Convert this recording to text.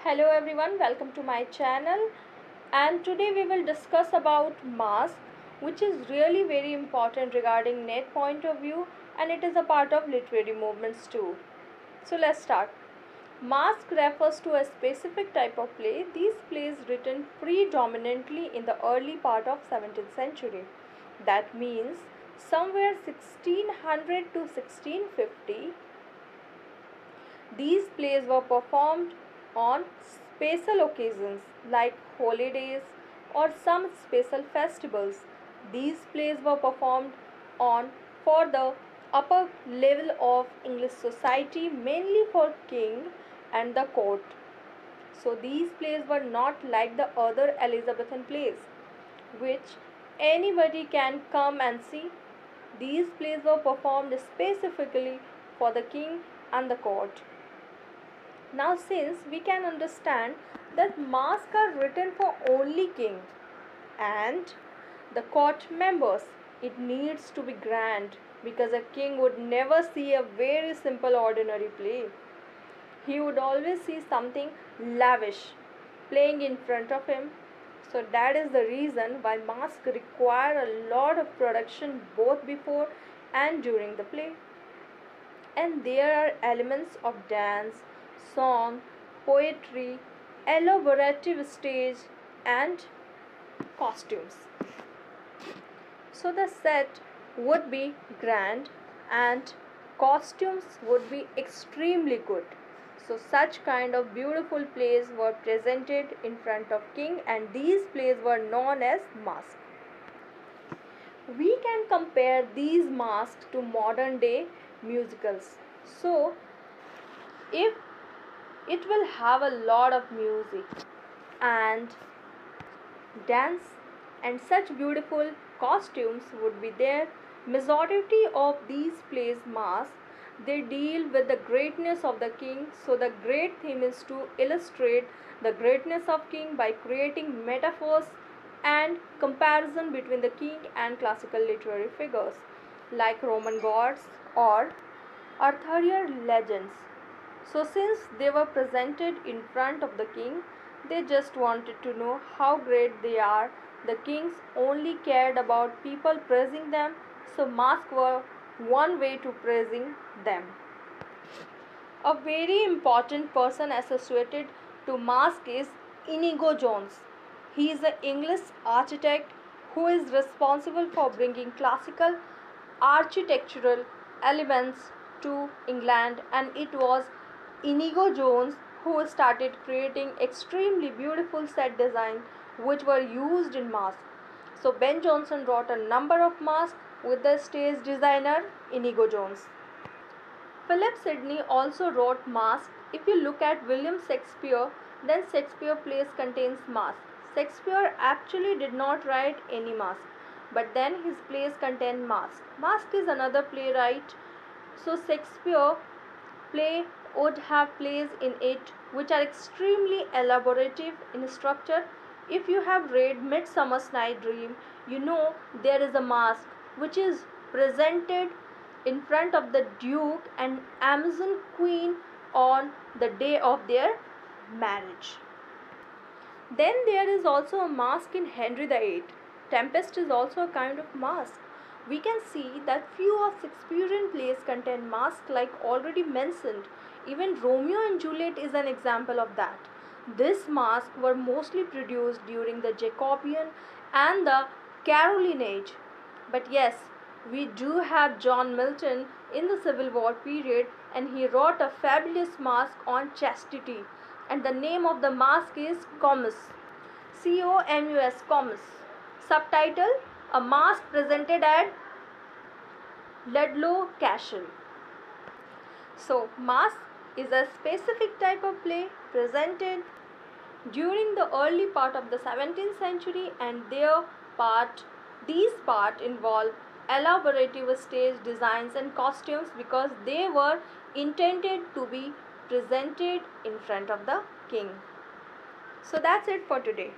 Hello everyone, welcome to my channel, and today we will discuss about mask, which is really very important regarding net point of view, and it is a part of literary movements too. So let's start. Mask refers to a specific type of play. These plays written predominantly in the early part of 17th century. That means somewhere 1600 to 1650. These plays were performed on special occasions like holidays or some special festivals. These plays were performed on for the upper level of English society, mainly for king and the court. So these plays were not like the other Elizabethan plays, which anybody can come and see. These plays were performed specifically for the king and the court. Now, since we can understand that masks are written for only king and the court members, it needs to be grand because a king would never see a very simple ordinary play. He would always see something lavish playing in front of him. So that is the reason why masks require a lot of production both before and during the play. And there are elements of dance, song, poetry, elaborative stage, and costumes. So the set would be grand and costumes would be extremely good. So such kind of beautiful plays were presented in front of king, and these plays were known as masks. We can compare these masks to modern day musicals. So if it will have a lot of music and dance and such beautiful costumes would be there. Majority of these plays masks, they deal with the greatness of the king. So the great theme is to illustrate the greatness of king by creating metaphors and comparison between the king and classical literary figures like Roman gods or Arthurian legends. So since they were presented in front of the king, they just wanted to know how great they are. The kings only cared about people praising them, so masks were one way to praising them. A very important person associated to mask is Inigo Jones. He is an English architect who is responsible for bringing classical architectural elements to England, and it was Inigo Jones who started creating extremely beautiful set designs which were used in masks. So Ben Jonson wrote a number of masks with the stage designer Inigo Jones. Philip Sidney also wrote masks. If you look at William Shakespeare, then Shakespeare plays contains masks. Shakespeare actually did not write any mask, but then his plays contain mask. Mask is another playwright. So Shakespeare play would have plays in it which are extremely elaborative in structure. If you have read Midsummer's Night Dream, you know there is a mask which is presented in front of the Duke and Amazon Queen on the day of their marriage. Then there is also a mask in Henry VIII. Tempest is also a kind of mask. We can see that few of Shakespearean plays contain masks like already mentioned. Even Romeo and Juliet is an example of that. These masks were mostly produced during the Jacobean and the Caroline age. But yes, we do have John Milton in the Civil War period, and he wrote a fabulous mask on chastity, and the name of the mask is Comus. Comus, Comus. Subtitle: A mask presented at Ludlow Castle. So mask is a specific type of play presented during the early part of the 17th century, and these part involve elaborative stage designs and costumes because they were intended to be presented in front of the king. So that's it for today.